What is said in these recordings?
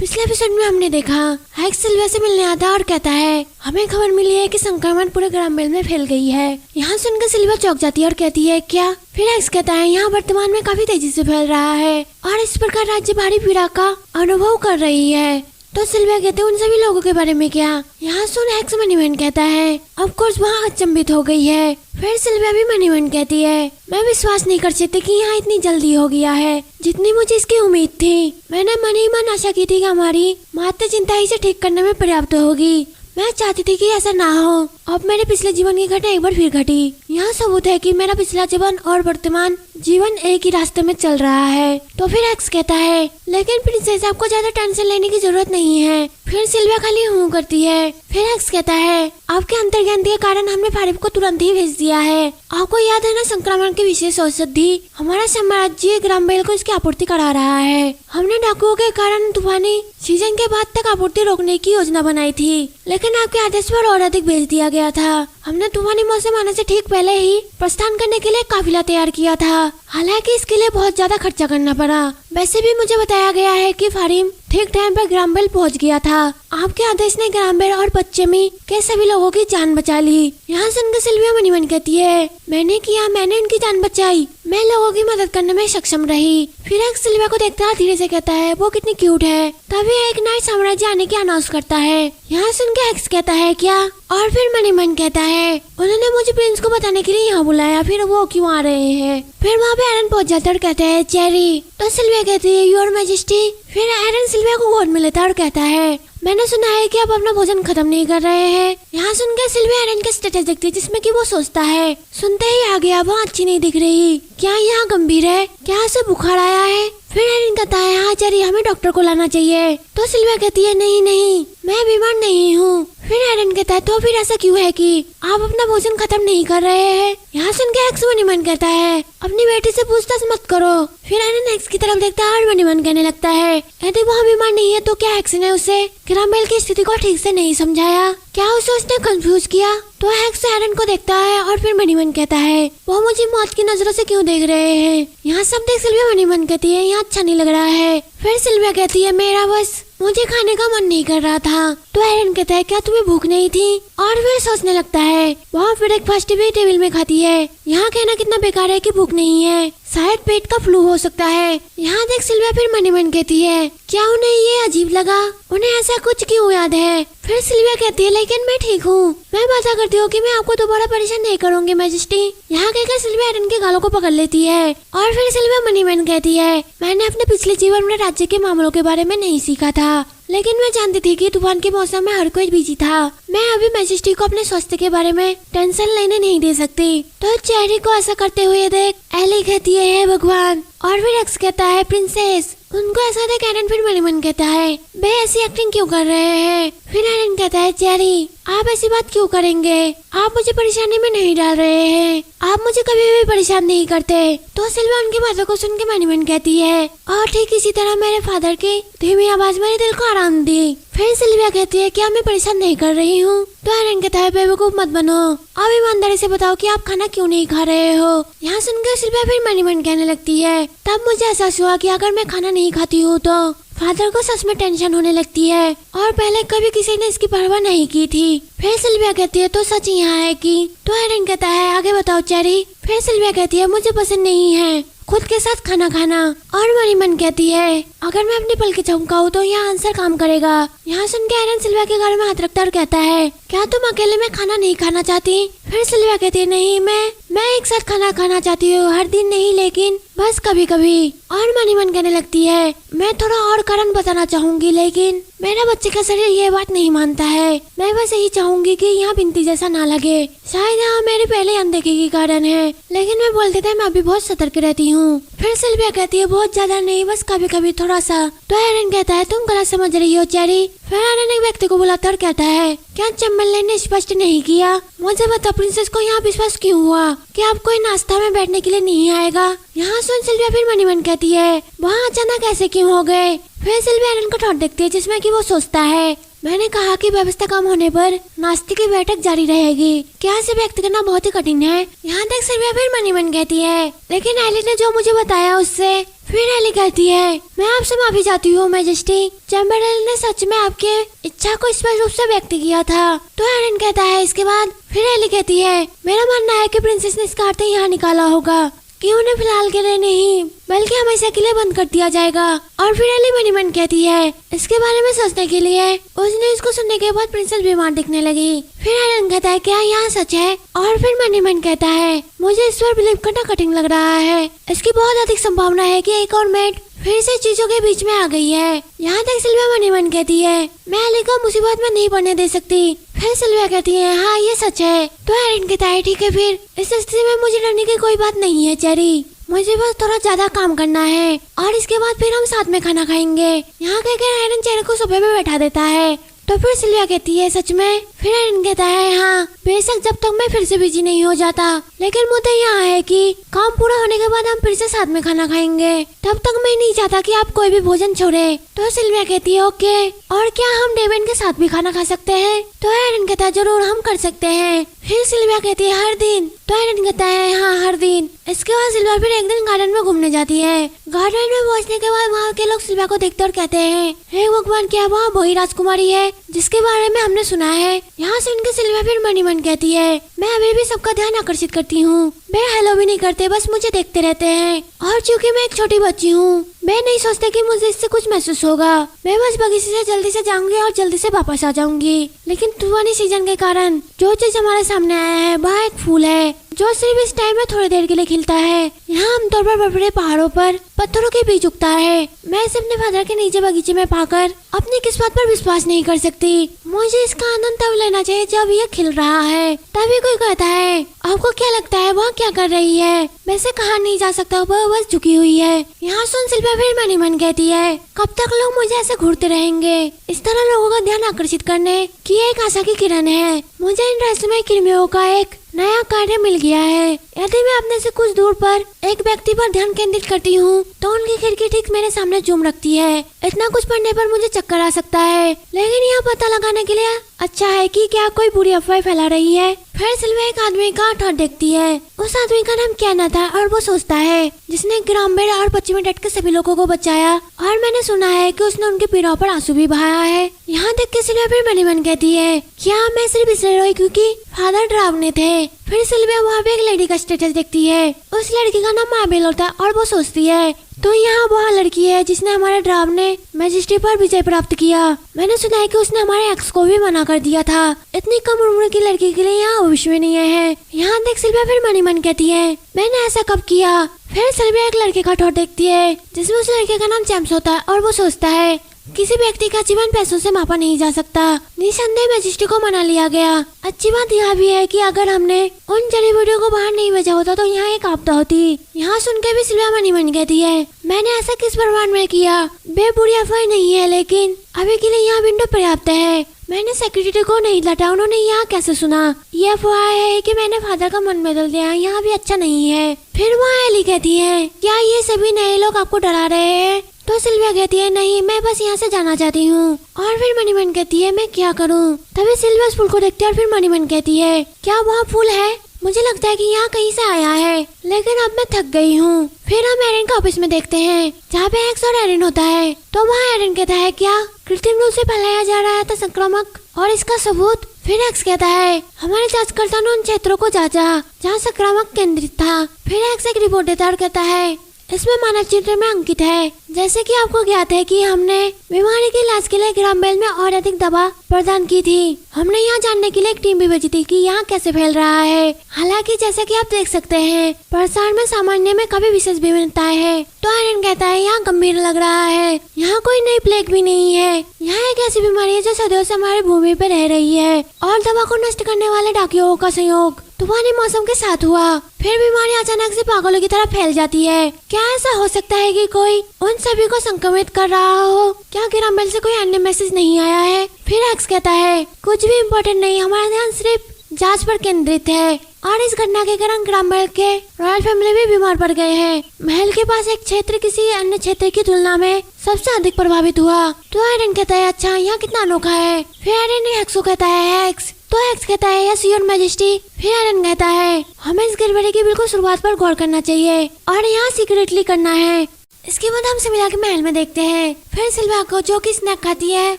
पिछले एपिसोड में हमने देखा हैक्स सिल्विया से मिलने आता है और कहता है हमें खबर मिली है कि संक्रमण पूरे ग्रामीण में फैल गई है। यहाँ सुनकर सिल्विया चौंक जाती है और कहती है क्या? फिर हैक्स कहता है यहाँ वर्तमान में काफी तेजी से फैल रहा है और इस प्रकार राज्य भारी पीड़ा का अनुभव कर रही है। तो सिल्विया कहते हैं उन सभी लोगों के बारे में क्या? यहाँ सुन हैक्स मनीमैन कहता है ऑफ कोर्स वहाँ अचंभित हो गई है। फिर सिल्विया भी मनीमैन कहती है मैं विश्वास नहीं कर सकती कि यहाँ इतनी जल्दी हो गया है जितनी मुझे इसकी उम्मीद थी। मैंने मन ही मन आशा की थी कि हमारी मात्र चिंता इसे ठीक करने में पर्याप्त होगी। मैं चाहती थी कि ऐसा ना हो। अब मेरे पिछले जीवन की घटना एक बार फिर घटी। यह सबूत है कि मेरा पिछला जीवन और वर्तमान जीवन एक ही रास्ते में चल रहा है। तो फिर एक्स कहता है लेकिन प्रिंसेस आपको ज्यादा टेंशन लेने की जरूरत नहीं है। फिर सिल्विया खाली हूँ करती है। फिर एक्स कहता है आपके अंतर्ज्ञान के कारण हमने फारिब को तुरंत ही भेज दिया है। आपको याद है ना संक्रमण की विशेष औषधि हमारा साम्राज्य ग्रामबेल को इसकी आपूर्ति करा रहा है। हमने डाकुओं के कारण तूफानी सीजन के बाद तक आपूर्ति रोकने की योजना बनाई थी लेकिन आपके आदेश पर और अधिक भेज दिया गया था। हमने तूफानी मौसम आने से ठीक पहले ही प्रस्थान करने के लिए काफिला तैयार किया था। हालांकि इसके लिए बहुत ज्यादा खर्चा करना पड़ा। वैसे भी मुझे बताया गया है कि फारिम ठीक टाइम पर ग्रामबेल पहुंच गया था। आपके आदेश ने ग्रामबेल और पश्चिमी के सभी लोगों की जान बचा ली। यहाँ सुनकर सिल्विया मनीमैन कहती है मैंने उनकी जान बचाई। मैं लोगों की मदद करने में सक्षम रही। फिर एक सिल्विया को देखता है धीरे से कहता है वो कितनी क्यूट है। तभी एक नाइट साम्राज्य आने की अनाउंस करता है। यहाँ सुन के एक्स कहता है क्या? और फिर मनीमैन कहता है उन्होंने मुझे प्रिंस को बताने के लिए यहाँ बुलाया। फिर वो क्यों आ रहे हैं? फिर वहाँ पे एरन पहुँच जाता है और कहता है चेरी। तो सिल्विया कहती है योर मैजेस्टी। फिर एरन सिल्विया को गोद में लेता है और कहता है मैंने सुना है कि आप अपना भोजन खत्म नहीं कर रहे हैं। यहाँ सुनकर सिल्विया एरन के स्टेटस देखती है जिसमें कि वो सोचता है सुनते ही आ गया वो अच्छी नहीं दिख रही। क्या यहाँ गंभीर है? क्या उसे बुखार आया है? फिर एरन कहता है हाँ चेरी हमें डॉक्टर को लाना चाहिए। तो सिल्विया कहती है नहीं मैं बीमार नहीं हूँ। फिर एरन कहता है तो फिर ऐसा क्यों है कि आप अपना भोजन खत्म नहीं कर रहे हैं? यहाँ सुन के एक्स मनीमैन कहता है अपनी बेटी से पूछताछ मत करो। फिर एरन एक्स की तरफ देखता है और मनीमैन कहने लगता है यदि वो बीमार नहीं है तो क्या एक्स ने उसे ग्रामबेल की स्थिति को ठीक से नहीं समझाया? क्या उसे उसने कंफ्यूज किया? तो एक्स एरन को देखता है और फिर मनीमैन कहता है वो मुझे मौत की नजरों से क्यों देख रहे हैं? यहाँ सब देख सिल्विया मनीमैन कहती है यहाँ अच्छा नहीं लग रहा है। फिर सिल्विया कहती है मेरा बस मुझे खाने का मन नहीं कर रहा था। तो एरन कहता है क्या तुम्हें भूख नहीं थी? और फिर सोचने लगता है वहाँ ब्रेकफास्ट भी टेबल में खाती है। यहाँ कहना कितना बेकार है कि भूख नहीं है, शायद पेट का फ्लू हो सकता है। यहाँ देख सिल्विया फिर मनीमैन कहती है क्या उन्हें ये अजीब लगा? उन्हें ऐसा कुछ क्यों याद है? फिर सिल्विया कहती है लेकिन मैं ठीक हूँ। मैं वादा करती हूँ कि मैं आपको दोबारा परेशान नहीं करूँगी मैजेस्टी। यहाँ कहकर सिल्विया एरन के गालों को पकड़ लेती है। और फिर सिल्विया मनीमैन कहती है मैंने अपने पिछले जीवन में राज्य के मामलों के बारे में नहीं सीखा था लेकिन मैं जानती थी कि तूफान के मौसम में हर कोई बिजी था। मैं अभी मैजेस्टी को अपने स्वास्थ्य के बारे में टेंशन लेने नहीं दे सकती। तो चेरी को ऐसा करते हुए देख एली कहती है हे भगवान। और फिर एक्स कहता है प्रिंसेस। उनको ऐसा देख एरन फिर मनीमैन कहता है बे ऐसी एक्टिंग क्यों कर रहे हैं? फिर एरन कहता है चेरी आप ऐसी बात क्यों करेंगे? आप मुझे परेशानी में नहीं डाल रहे हैं। आप मुझे कभी भी परेशान नहीं करते। तो सिल्विया उनकी बातों को सुन के मनीमैन कहती है और ठीक इसी तरह मेरे फादर की धीमी आवाज मेरे दिल को आराम दी। फिर सिल्विया कहती है क्या मैं परेशान नहीं कर रही हूँ? तो एरन कहता है बेवकूफ मत बनो। अब ईमानदारी से बताओ कि आप खाना क्यों नहीं खा रहे हो? यहाँ सुनकर सिल्विया फिर मनीमैन कहने लगती है तब मुझे एहसास हुआ कि अगर मैं खाना नहीं खाती हूँ तो फादर को सच में टेंशन होने लगती है और पहले कभी किसी ने इसकी परवाह नहीं की थी। फिर सिल्विया कहती है तो सच यहाँ है कि? तो एरन कहता है आगे बताओ चेरी। फिर सिल्विया कहती है मुझे पसंद नहीं है खुद के साथ खाना खाना। और मनीमैन कहती है अगर मैं अपनी पलकें झपकाऊं तो यह आंसर काम करेगा। यहाँ सुन के एरन सिल्विया के गाल में हाथ रखता और कहता है क्या तुम अकेले में खाना नहीं खाना चाहती? फिर सिल्विया कहती है नहीं मैं एक साथ खाना खाना चाहती हूँ, हर दिन नहीं लेकिन बस कभी कभी। और मनीमैन कहने लगती है मैं थोड़ा और कारण बताना चाहूंगी लेकिन मेरा बच्चे का शरीर ये बात नहीं मानता है। मैं बस यही चाहूंगी कि यहाँ बिनती जैसा ना लगे। शायद यहाँ मेरी पहले अनदेखी के कारण है लेकिन मैं बोलते थे मैं अभी बहुत सतर्क रहती हूँ। फिर सिल्विया कहती है बहुत ज्यादा नहीं बस कभी कभी थोड़ा सा। तो एरन कहता है तुम गलत समझ रही हो चेरी। फिर एरन एक व्यक्ति को बुलाता और कहता है क्या चैम्बरलेन ने स्पष्ट नहीं किया? मुझे बता प्रिंसेस को यहाँ विश्वास क्यों हुआ कि आप कोई नाश्ता में बैठने के लिए नहीं आएगा? यहाँ सुन सिल्विया फिर मनीमैन कहती है वहाँ अचानक ऐसे क्यों हो गए? फिर सिल्वी एरन को ठोट देखती है जिसमें कि वो सोचता है मैंने कहा कि व्यवस्था कम होने पर नाश्ते की बैठक जारी रहेगी। क्या इसे व्यक्त करना बहुत ही कठिन है। यहाँ तक सिल्विया फिर मन ही मन कहती है लेकिन एली ने जो मुझे बताया उससे। फिर एली कहती है मैं आपसे माफी चाहती हूँ मैजेस्टी, चैम्बरलेन ने सच में आपके इच्छा को स्पष्ट रूप से व्यक्त किया था। तो एरन कहता है इसके बाद। फिर एली कहती है मेरा मानना है कि प्रिंसेस ने इसका अर्थ यहाँ निकाला होगा कि उन्हें फिलहाल के लिए नहीं बल्कि हमेशा के लिए बंद कर दिया जाएगा। और फिर एली मनी मन कहती है इसके बारे में सोचने के लिए। उसने इसको सुनने के बाद प्रिंसेस बीमार दिखने लगी। फिर एरन कहता है क्या यहाँ सच है। और फिर मनी मन कहता है मुझे इस पर बिलीव करना कठिन लग रहा है। इसकी बहुत अधिक संभावना है कि एक और मेड फिर से चीजों के बीच में आ गई है। यहाँ तक सिल्विया मनी मन कहती है मैं एली को मुसीबत में नहीं पड़ने दे सकती। फिर सिल्विया कहती है हाँ ये सच है। तो एरन कहता है ठीक है फिर इस स्थिति में मुझे डरने की कोई बात नहीं है जेरी, मुझे बस थोड़ा ज्यादा काम करना है और इसके बाद फिर हम साथ में खाना खाएंगे। यहाँ कहकर एरन जेरी को सोफे पे बैठा देता है। तो फिर सिल्विया कहती है सच में। फिर एरन कहता है हाँ बेशक जब तक मैं फिर से बिजी नहीं हो जाता, लेकिन मुद्दा यहाँ है कि काम पूरा होने के बाद हम फिर से साथ में खाना खाएंगे, तब तक मैं नहीं चाहता कि आप कोई भी भोजन छोड़े। तो सिल्विया कहती है ओके, और क्या हम डेविन के साथ भी खाना खा सकते हैं। तो एरन कहता है जरूर हम कर सकते हैं। फिर सिल्विया कहती है हर दिन। तो एरन कहता है हाँ हर दिन। इसके बाद सिल्विया फिर एक दिन गार्डन में घूमने जाती है। गार्डन में पहुंचने के बाद वहाँ के लोग सिल्विया को देखते और कहते हैं हे भगवान क्या वहाँ वही राजकुमारी है जिसके बारे में हमने सुना है। यहाँ से उनके सिल्विया फिर मनी मन कहती है मैं अभी भी सबका ध्यान आकर्षित करती हूँ। वे हेलो भी नहीं करते, बस मुझे देखते रहते हैं। और चूँकि मैं एक छोटी बच्ची हूँ मैं नहीं सोचते कि मुझे इससे कुछ महसूस होगा। मैं बस बगीचे से जल्दी से जाऊंगी और जल्दी से वापस आ जाऊंगी। लेकिन तूफानी सीजन के कारण जो चीज हमारे सामने आया है वह एक फूल है जो सिर्फ इस टाइम में थोड़ी देर के लिए खिलता है। यहाँ आमतौर पर बड़े बड़े पहाड़ों पर पत्थरों के बीच उगता है। मैं इसे अपने फादर के नीचे बगीचे में पाकर अपनी किस्मत पर विश्वास नहीं कर सकती। मुझे इसका आनंद तब लेना चाहिए जब यह खिल रहा है। तभी कोई कहता है आपको क्या लगता है वह क्या कर रही है। वैसे कहा नहीं जा सकता, वह बस झुकी हुई है। यहाँ सुन सिल्विया फिर मनी मन कहती है कब तक लोग मुझे ऐसे घूरते रहेंगे। इस तरह लोगों का ध्यान आकर्षित करने की एक आशा की किरण है। मुझे इन रहस्यमय कृमियों का एक नया कार्य मिल गया है। यदि मैं अपने से कुछ दूर पर एक व्यक्ति पर ध्यान केंद्रित करती हूँ तो उनकी खिड़की ठीक मेरे सामने झूम रखती है। इतना कुछ पढ़ने पर मुझे चक्कर आ सकता है, लेकिन यह पता लगाने के लिए अच्छा है कि क्या कोई बुरी अफवाह फैला रही है। फिर सिल्विया एक आदमी का ठोट देखती है। उस आदमी का नाम कैना था और वो सोचता है जिसने ग्रामीण और पश्चिमी तट के सभी लोगों को बचाया, और मैंने सुना है कि उसने उनके पीड़ों पर आंसू भी बहाया है। यहाँ देख के सिल्विया फिर मनी मन कहती है क्या मैं सिर्फ इसलिए रोई क्योंकि फादर डरावने थे। फिर सिल्विया वहाँ पे एक लड़की का स्टेटस देखती है। उस लड़की का नाम मार्बेल होता है और वो सोचती है तो यहाँ वह लड़की है जिसने हमारे ड्राम ने मैजेस्टी पर विजय प्राप्त किया। मैंने सुना है कि उसने हमारे एक्स को भी मना कर दिया था। इतनी कम उम्र की लड़की के लिए यहाँ अविश्वसनीय है। यहाँ देख सिल्विया फिर मनी मन कहती है मैंने ऐसा कब किया। फिर सिल्विया एक लड़के का ठोट देखती है जिसमें उस लड़के का नाम जेम्स होता है और वो सोचता है किसी व्यक्ति का जीवन पैसों से मापा नहीं जा सकता। निसंदेह मैजेस्टी को मना लिया गया। अच्छी बात यह भी है कि अगर हमने उन जड़ी बूटियों को बाहर नहीं भेजा होता तो यहाँ एक आपदा होती। यहाँ सुनकर भी सिल्विया मनी मन कहती है मैंने ऐसा किस प्रमाण में किया। बे बुरी अफवाह नहीं है, लेकिन अभी के लिए यहाँ विंडो पर्याप्त है। मैंने सेक्रेटरी को नहीं लटा, उन्होंने यहाँ कैसे सुना। यह अफवाह है कि मैंने फादर का मन बदल दिया, यहाँ भी अच्छा नहीं है। फिर वहाँ एली कहती है क्या ये सभी नए लोग आपको डरा रहे हैं। तो सिल्विया कहती है नहीं, मैं बस यहाँ से जाना चाहती हूँ। और फिर मनी मन कहती है मैं क्या करूँ। तभी सिल्विया उस फूल को देखती है और फिर मनी मन कहती है क्या वहाँ फूल है। मुझे लगता है कि यहाँ कहीं से आया है, लेकिन अब मैं थक गई हूँ। फिर हम एरन का ऑफिस में देखते हैं जहाँ पे एक्स और एरन होता है। तो वहाँ एरन कहता है क्या कृत्रिम रूप से फैलाया जा रहा था संक्रामक, और इसका सबूत। फिर एक्स कहता है हमारे जांचकर्ता ने उन क्षेत्रों को जांचा जहाँ संक्रामक केंद्रित था। फिर एक्स एक रिपोर्ट देता और कहता है इसमें मानव चित्र में अंकित है जैसे कि आपको ज्ञात है कि हमने बीमारी के इलाज के लिए ग्रामबेल में और अधिक दवा प्रदान की थी। हमने यहाँ जानने के लिए एक टीम भी भेजी थी कि यहाँ कैसे फैल रहा है। हालांकि जैसे कि आप देख सकते हैं प्रसार में सामान्य में काफी विशेष विभिन्नताएं है। तो एरन कहता है यहाँ गंभीर लग रहा है, यहाँ कोई नई प्लेग भी नहीं है। यहाँ एक ऐसी बीमारी है जो सदियों से हमारी भूमि पर रह रही है, और दवा को नष्ट करने वाले डाकियों का संयोग तूफानी मौसम के साथ हुआ। फिर बीमारी अचानक से पागलों की तरह फैल जाती है। क्या ऐसा हो सकता है कि कोई उन सभी को संक्रमित कर रहा हो। क्या ग्रामबेल से कोई अन्य मैसेज नहीं आया है। फिर एक्स कहता है कुछ भी इम्पोर्टेंट नहीं, हमारा ध्यान सिर्फ जांच पर केंद्रित है। और इस घटना के कारण ग्राममहल के रॉयल फैमिली भी बीमार पड़ गए हैं। महल के पास एक क्षेत्र किसी अन्य क्षेत्र की तुलना में सबसे अधिक प्रभावित हुआ। तो आयरन कहता है अच्छा यहाँ कितना अनोखा है। फिर आयरन ने हेक्स को कहता है हेक्स, तो हेक्स कहता है यस योर मैजेस्टी। फिर आयरन कहता है हमें इस गड़बड़ी की बिल्कुल शुरुआत पर गौर करना चाहिए और यहाँ सीक्रेटली करना है। इसके बाद हम सिल्विया के महल में देखते हैं। फिर सिल्विया को जो कि स्नैक खाती है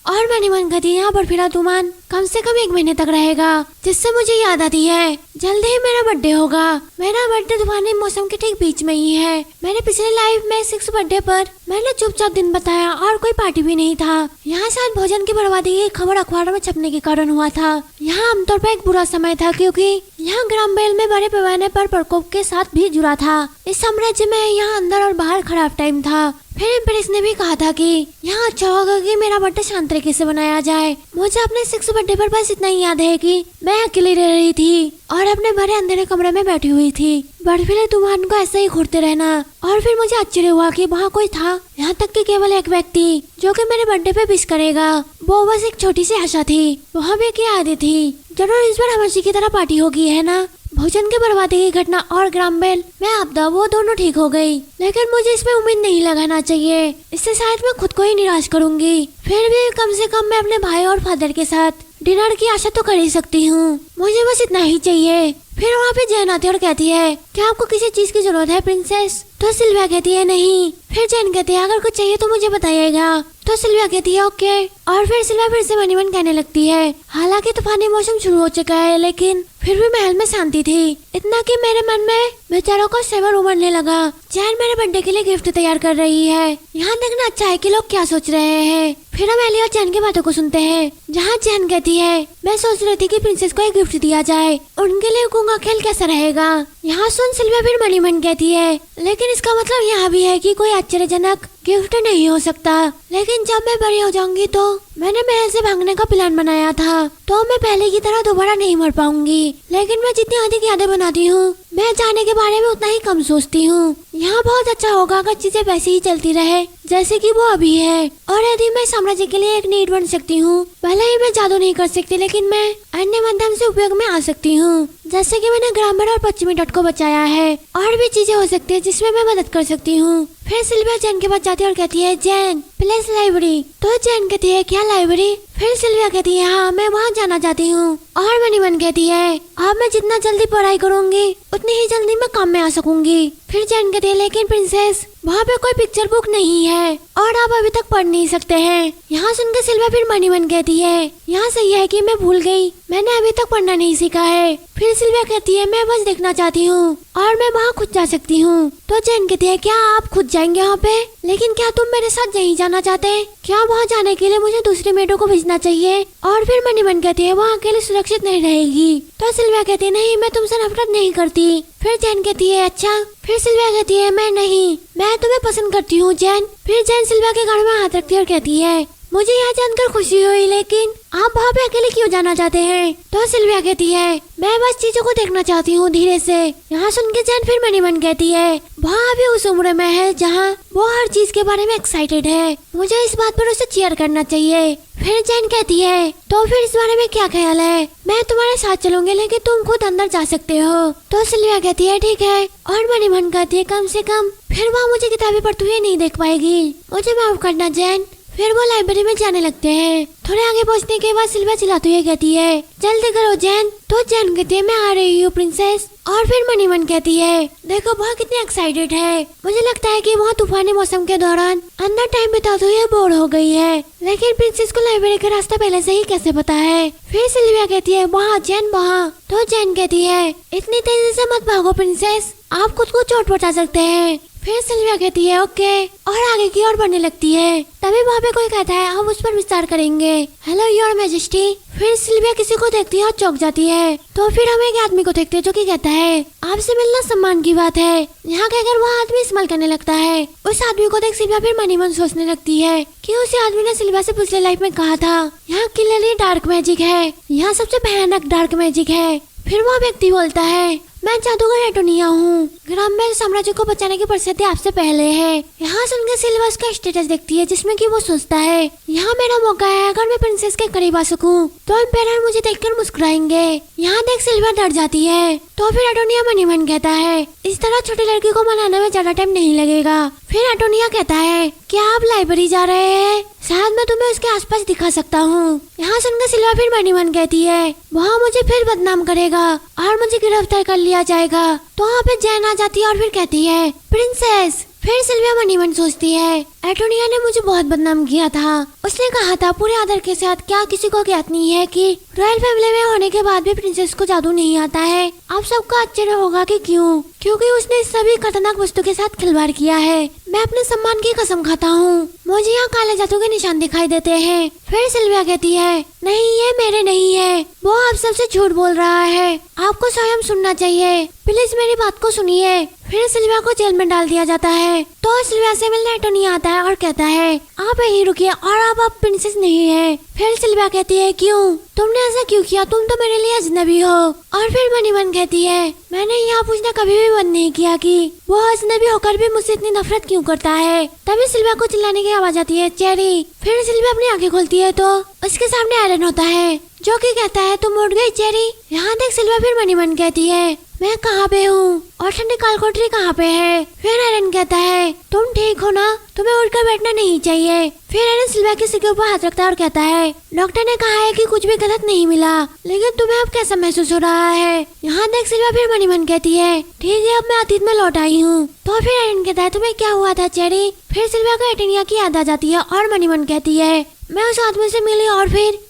और मनीमन खाती है, यहाँ पर फिर तूफान कम से कम 1 महीने तक रहेगा। जिससे मुझे याद आती है जल्दी ही मेरा बर्थडे होगा। मेरा बर्थडे तूफानी मौसम के ठीक बीच में ही है। मैंने पिछले लाइफ में 6 बर्थडे पर मैंने चुपचाप दिन बताया और कोई पार्टी भी नहीं था। यहाँ शायद भोजन की बर्बादी की खबर अखबारों में छपने के कारण हुआ था। यहाँ आमतौर पर एक बुरा समय था क्योंकि यहाँ ग्रामबेल में बड़े पैमाने पर प्रकोप के साथ भी जुड़ा था। इस साम्राज्य में यहाँ अंदर और बाहर खराब टाइम था। फिर एम्प्रेस ने भी कहा था कि यहाँ अच्छा होगा कि मेरा बर्थडे शांत तरीके से बनाया जाए। मुझे अपने 6 बर्थडे पर बस इतना ही याद है कि मैं अकेली रह रही थी और अपने भरे अंधेरे कमरे में बैठी हुई थी। बर्फीले तूफान को ऐसे ही घूरते रहना। और फिर मुझे आश्चर्य हुआ कि वहाँ कोई था, यहाँ तक कि केवल एक व्यक्ति जो कि मेरे बर्थडे पे विश करेगा। वो बस एक छोटी सी आशा थी। वहाँ भी क्या आदि थी, जरूर इस बार हमेशा की तरह पार्टी होगी, है ना। भोजन के बर्बादी की घटना और ग्रामबेल में आपदा वो दोनों ठीक हो गई, लेकिन मुझे इसमें उम्मीद नहीं लगाना चाहिए। इससे शायद मैं खुद को ही निराश करूंगी। फिर भी कम से कम मैं अपने भाई और फादर के साथ डिनर की आशा तो कर ही सकती हूँ। मुझे बस इतना ही चाहिए। फिर वहाँ पे जैन आती है और कहती है क्या आपको किसी चीज की जरूरत है प्रिंसेस। तो सिल्विया कहती है नहीं। फिर जैन कहती है अगर कुछ चाहिए तो मुझे बताइएगा। तो सिल्विया कहती है ओके। और फिर सिल्विया फिर से मनी मन कहने लगती है। हालांकि तूफानी मौसम शुरू हो चुका है, लेकिन फिर भी महल में शांति थी। इतना कि मेरे मन में बेचारों को सबर उमड़ने लगा। जैन मेरे बर्थडे के लिए गिफ्ट तैयार कर रही है। यहाँ देखना अच्छा है कि लोग क्या सोच रहे हैं। फिर हम एली और जैन की बातों को सुनते हैं, जहाँ जैन कहती है मैं सोच रही थी कि प्रिंसेस को एक गिफ्ट दिया जाए, उनके लिए गूंगा खेल कैसा रहेगा। यहाँ सुन सिल्विया फिर मनी मन कहती है लेकिन इसका मतलब यहाँ भी है कि कोई आश्चर्यजनक गिफ्ट नहीं हो सकता। लेकिन जब मैं बड़ी हो जाऊंगी तो मैंने महल से भागने का प्लान बनाया था, तो मैं पहले की तरह दोबारा नहीं मर पाऊंगी। लेकिन मैं जितनी अधिक यादें बनाती हूँ मैं जाने के बारे में उतना ही कम सोचती हूँ। यहाँ बहुत अच्छा होगा अगर चीजें वैसे ही चलती रहे जैसे कि वो अभी है। और यदि मैं साम्राज्य के लिए एक नीड बन सकती हूँ, भले ही मैं जादू नहीं कर सकती लेकिन मैं अन्य माध्यम से उपयोग में आ सकती हूँ। जैसे कि मैंने ग्रामीण और पश्चिमी तट को बचाया है, और भी चीजें हो सकती है जिसमें मैं मदद कर सकती हूँ। फिर सिल्विया जैन के पास जाती है और कहती है जैन प्लीज लाइब्रेरी। तो जैन कहती है क्या लाइब्रेरी। फिर सिल्विया कहती है हाँ मैं वहाँ जाना चाहती हूँ। और मनी मन कहती है अब मैं जितना जल्दी पढ़ाई करूँगी उतनी ही जल्दी मैं काम में आ सकूंगी। फिर जैन कहती है लेकिन प्रिंसेस वहाँ पे कोई पिक्चर बुक नहीं है और आप अभी तक पढ़ नहीं सकते हैं। यहाँ सुनकर सिल्विया फिर मनी मन कहती है यहाँ सही है कि मैं भूल गई, मैंने अभी तक पढ़ना नहीं सीखा है। फिर सिल्विया कहती है मैं बस देखना चाहती हूँ और मैं वहाँ खुद जा सकती हूँ। तो जैन कहती है क्या आप खुद जाएंगे वहाँ पे, लेकिन क्या तुम मेरे साथ नहीं जाना चाहते। क्या वहाँ जाने के लिए मुझे दूसरी मेडों को भेजना चाहिए। और फिर मनी मन कहती है वहाँ अकेले सुरक्षित नहीं रहेगी। तो सिल्विया कहती है नहीं मैं तुमसे नफरत नहीं करती। फिर जैन कहती है अच्छा। फिर सिल्विया कहती है मैं नहीं, मैं तुम्हें पसंद करती हूँ जैन। फिर जैन सिल्विया के गाल में हाथ रखती है और कहती है मुझे यह जानकर खुशी हुई, लेकिन आप वहाँ पे अकेले क्यों जाना चाहते हैं। तो सिल्विया कहती है मैं बस चीजों को देखना चाहती हूँ धीरे से। यहाँ सुन के जैन फिर मनी मन कहती है वहाँ अभी उस उम्र में है जहाँ वो हर चीज के बारे में एक्साइटेड है, मुझे इस बात पर उसे चीयर करना चाहिए। फिर जैन कहती है तो फिर इस बारे में क्या ख्याल है, मैं तुम्हारे साथ चलूंगी लेकिन तुम खुद अंदर जा सकते हो। तो सिल्विया कहती है ठीक है। और मनी मन कहती है कम से कम फिर वहाँ मुझे किताबें पढ़ते हुए नहीं देख पाएगी, मुझे माफ करना जैन। फिर वो लाइब्रेरी में जाने लगते हैं। थोड़े आगे पहुंचने के बाद सिल्विया चिल्लाती हुई कहती है जल्दी करो जैन। तो जैन कहती है मैं आ रही हूँ प्रिंसेस। और फिर मनी मन कहती है देखो वहाँ कितनी एक्साइटेड है, मुझे लगता है कि वहाँ तूफानी मौसम के दौरान अंदर टाइम बिताते हुए बोर हो गई है, लेकिन प्रिंसेस को लाइब्रेरी का रास्ता पहले से ही कैसे पता है। फिर सिल्विया कहती है वहाँ जैन वहाँ। तो जैन कहती है इतनी तेजी से मत भागो प्रिंसेस, आप खुद को चोट पहुँचा सकते हैं। फिर सिल्विया कहती है ओके और आगे की ओर बढ़ने लगती है। तभी वहाँ पे कोई कहता है हम उस पर विस्तार करेंगे, हेलो योर मैजेस्टी। फिर सिल्विया किसी को देखती है और चौंक जाती है। तो फिर हम एक आदमी को देखते हैं जो कि कहता है आपसे मिलना सम्मान की बात है। यहाँ कहकर वह आदमी इस्तेमाल करने लगता है। उस आदमी को देख सिल्विया फिर मनी मन सोचने लगती है कि उस आदमी ने सिल्विया से पिछले लाइफ में कहा था यहाँ क्लियरली डार्क मैजिक है, यहाँ सबसे भयानक डार्क मैजिक है। फिर वह व्यक्ति बोलता है मैं जादूगर एटोनिया हूँ। ग्रामबेल साम्राज्य को बचाने की परिस्थिति आपसे पहले है। यहाँ सुनकर सिल्वा उसका स्टेटस देखती है जिसमें कि वो सोचता है यहाँ मेरा मौका है, अगर मैं प्रिंसेस के करीब आ सकूँ तो एम्पायर मुझे देखकर मुस्कुराएंगे। यहाँ देख सिल्वा डर जाती है तो फिर एटोनिया मन ही मन कहता है इस तरह छोटी लड़की को मनाने में ज्यादा टाइम नहीं लगेगा। फिर एटोनिया कहता है क्या आप लाइब्रेरी जा रहे हैं? शायद मैं तुम्हें उसके आसपास दिखा सकता हूँ। यहाँ सुनकर सिल्वा फिर मन ही मन कहती है वहाँ मुझे फिर बदनाम करेगा और मुझे गिरफ्तार कर लिया जाएगा। तो वहाँ पे जैन आ जाती है और फिर कहती है प्रिंसेस। फिर सिल्विया मन ही मन सोचती है एटोनिया ने मुझे बहुत बदनाम किया था। उसने कहा था पूरे आदर के साथ, क्या किसी को ज्ञात नहीं है कि रॉयल फैमिली में होने के बाद भी प्रिंसेस को जादू नहीं आता है? आप सबको आश्चर्य होगा कि क्यों? क्योंकि उसने सभी खतरनाक वस्तु के साथ खिलवाड़ किया है। मैं अपने सम्मान की कसम खाता हूँ, मुझे यहाँ काले जादू के निशान दिखाई देते हैं। फिर सिल्विया कहती है नहीं, ये मेरे नहीं है, वो आप सबसे झूठ बोल रहा है, आपको स्वयं सुनना चाहिए, प्लीज मेरी बात को सुनिए। फिर सिल्विया को जेल में डाल दिया जाता है। तो सिल्विया से मिलने एटोनिया आता है और कहता है आप यहीं रुकिए और आप अब प्रिंसेस नहीं है। फिर सिल्विया कहती है क्यों? तुमने ऐसा क्यों किया? तुम तो मेरे लिए अजनबी हो। और फिर मनी मन कहती है मैंने यहाँ पूछना कभी भी बंद नहीं किया कि वो अजनबी होकर भी मुझसे इतनी नफरत क्यों करता है। तभी सिल्विया को चिल्लाने की आवाज आती है चेरी। फिर सिल्विया अपनी आंखें खोलती है तो उसके सामने आयरन होता है जो कि कहता है तुम उठ गई चेरी। यहाँ देख सिल्विया फिर मनी मन कहती है मैं कहाँ पे हूँ और ठंडी कालकोठरी कहाँ पे है? फिर एरन कहता है तुम ठीक हो ना, तुम्हें उठकर बैठना नहीं चाहिए। फिर एरन सिल्विया के सिर के ऊपर हाथ रखता है और कहता है डॉक्टर ने कहा है कि कुछ भी गलत नहीं मिला, लेकिन तुम्हें अब कैसा महसूस हो रहा है? यहाँ देख सिल्विया फिर मनी मन कहती है ठीक है, अब मैं अतीत में लौट आई हूँ। तो फिर एरन कहता है तुम्हें क्या हुआ था चेरी? फिर सिल्विया को एटोनिया की याद आ जाती है और मनी मन कहती है मैं उस आदमी से मिली और फिर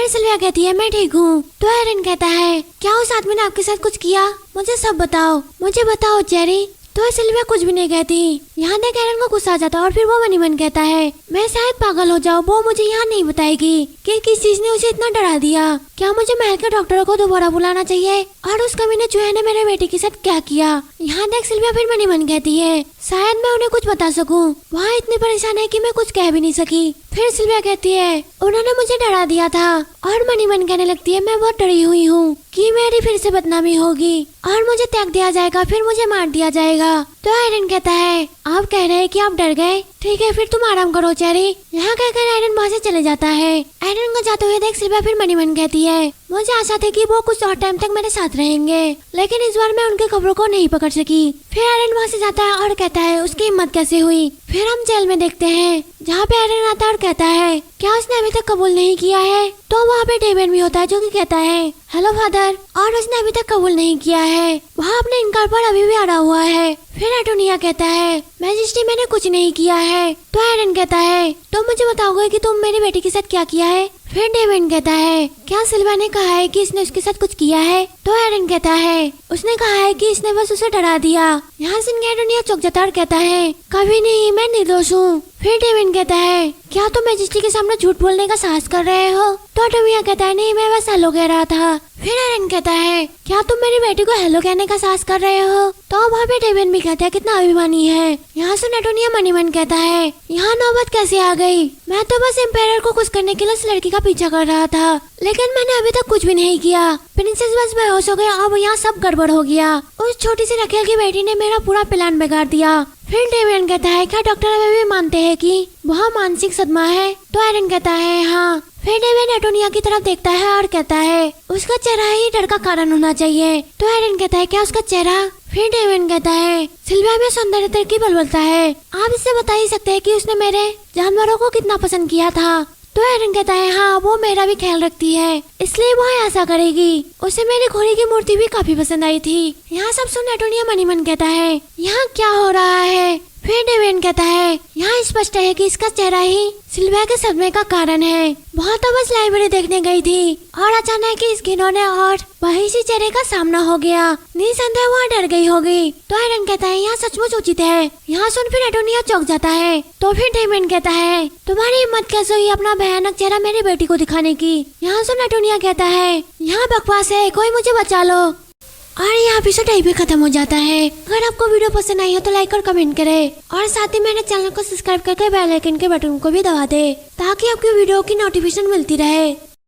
सिल्विया कहती है मैं ठीक हूँ। तो एरन कहता है क्या उस आदमी ने आपके साथ कुछ किया? मुझे सब बताओ, मुझे बताओ चेरी। तो सिल्विया कुछ भी नहीं कहती। यहाँ देख एरन को गुस्सा आ जाता है और फिर वो मनी मन कहता है मैं शायद पागल हो जाऊँ, वो मुझे यहाँ नहीं बताएगी कि किस चीज ने उसे इतना डरा दिया। क्या मुझे महल के डॉक्टरों को दोबारा बुलाना चाहिए? और उस कमीने चूहे ने मेरे बेटे के साथ क्या किया? यहाँ देख सिल्विया फिर मनी मन कहती है शायद मैं उन्हें कुछ बता सकूं। वहाँ इतनी परेशान है कि मैं कुछ कह भी नहीं सकी। फिर सिल्विया कहती है उन्होंने मुझे डरा दिया था। और मनी मन कहने लगती है मैं बहुत डरी हुई हूँ कि मेरी फिर से बदनामी होगी और मुझे त्याग दिया जाएगा, फिर मुझे मार दिया जाएगा। तो आयरन कहता है आप कह रहे हैं कि आप डर गए, ठीक है फिर तुम आराम करो चेरी। यहाँ कहकर आयरन वहाँ से चले जाता है। आयरन को जाते हुए देख सिल्विया फिर मनी मन कहती है मुझे आशा थी कि वो कुछ और टाइम तक मेरे साथ रहेंगे, लेकिन इस बार मैं उनके खबरों को नहीं पकड़ सकी। फिर आयरन वहाँ से जाता है और कहता है उसकी हिम्मत कैसे हुई। फिर हम जेल में देखते हैं जहाँ पे आयरन आता है और कहता है क्या उसने अभी तक कबूल नहीं किया है? तो वहाँ पे डेविड भी होता है जो कि कहता है हेलो फादर, और उसने अभी तक कबूल नहीं किया है, वहाँ अपने इनकार पर अभी भी अड़ा हुआ है। फिर एटोनिया कहता है मैजिस्ट्री मैंने कुछ नहीं किया है। तो आयरन कहता है तो मुझे बताओगे कि तुम मेरी बेटी के साथ क्या किया है? फिर डेविड कहता है क्या सिल्विया ने कहा है कि इसने उसके साथ कुछ किया है? तो आयरन कहता है उसने कहा है कि इसने बस उसे डरा दिया। यहाँ सुन के एटोनिया चौंक जाता है और कहता है कभी नहीं, मैं निर्दोष हूँ। फिर डेविड कहता है क्या तुम मैजिस्ट्री के सामने झूठ बोलने का साहस कर रहे हो? तो एटोनिया कहता है नहीं, मैं बस हेलो कह रहा था। फिर आयरन कहता है क्या तुम मेरी बेटी को हेलो कहने का साहस कर रहे हो? तो वहाँ पे डेविड भी कहता है कितना अभिमानी है। यहाँ सुन एटोनिया मनी मन कहता है यहाँ नौबत कैसे आ गई? मैं तो बस एम्पायर को खुश करने के लिए उस लड़की का पीछा कर रहा था, लेकिन मैंने अभी तक कुछ भी नहीं किया। प्रिंसेस बस बेहोश हो गया, अब यहाँ सब गड़बड़ हो गया। उस छोटी सी रखेल की बेटी ने मेरा पूरा प्लान बिगाड़ दिया। फिर डेविड कहता है क्या डॉक्टर अभी भी मानते हैं कि वह मानसिक सदमा है? तो आयरन कहता है हाँ। फिर डेविड एटोनिया की तरफ देखता है और कहता है उसका चेहरा ही डर का कारण होना चाहिए। तो आयरन कहता है क्या उसका चेहरा? फिर डेविड कहता है सिल्विया में सौंदर्य की बलबलता है, आप इससे बता ही सकते हैं कि उसने मेरे जानवरों को कितना पसंद किया था। तो आयरन कहता है हाँ, वो मेरा भी ख्याल रखती है, इसलिए वो ऐसा करेगी। उसे मेरी घोड़ी की मूर्ति भी काफी पसंद आई थी। यहाँ सब सुन एटोनिया मनी मन कहता है यहाँ क्या हो रहा है? फिर डेविड कहता है यहाँ स्पष्ट है कि इसका चेहरा ही सिल्विया के सदमे का कारण है। बहुत तो बस लाइब्रेरी देखने गई थी और अचानक इस घिनौने और वही सी चेहरे का सामना हो गया। निसंदेह वहाँ डर गई होगी। तो आयरन कहता है यहाँ सचमुच उचित है। यहाँ सुन फिर एटोनिया चौंक जाता है। तो फिर डेविड कहता है तुम्हारी हिम्मत कैसे हुई अपना भयानक चेहरा मेरी बेटी को दिखाने की? यहाँ सुन एटोनिया कहता है यहाँ बकवास है, कोई मुझे बचा लो। और यहाँ एपिसोड यहीं पे खत्म हो जाता है। अगर आपको वीडियो पसंद आई हो तो लाइक और कमेंट करें और साथ ही मेरे चैनल को सब्सक्राइब करके बेल आइकन के बटन को भी दबा दे ताकि आपकी वीडियो की नोटिफिकेशन मिलती रहे।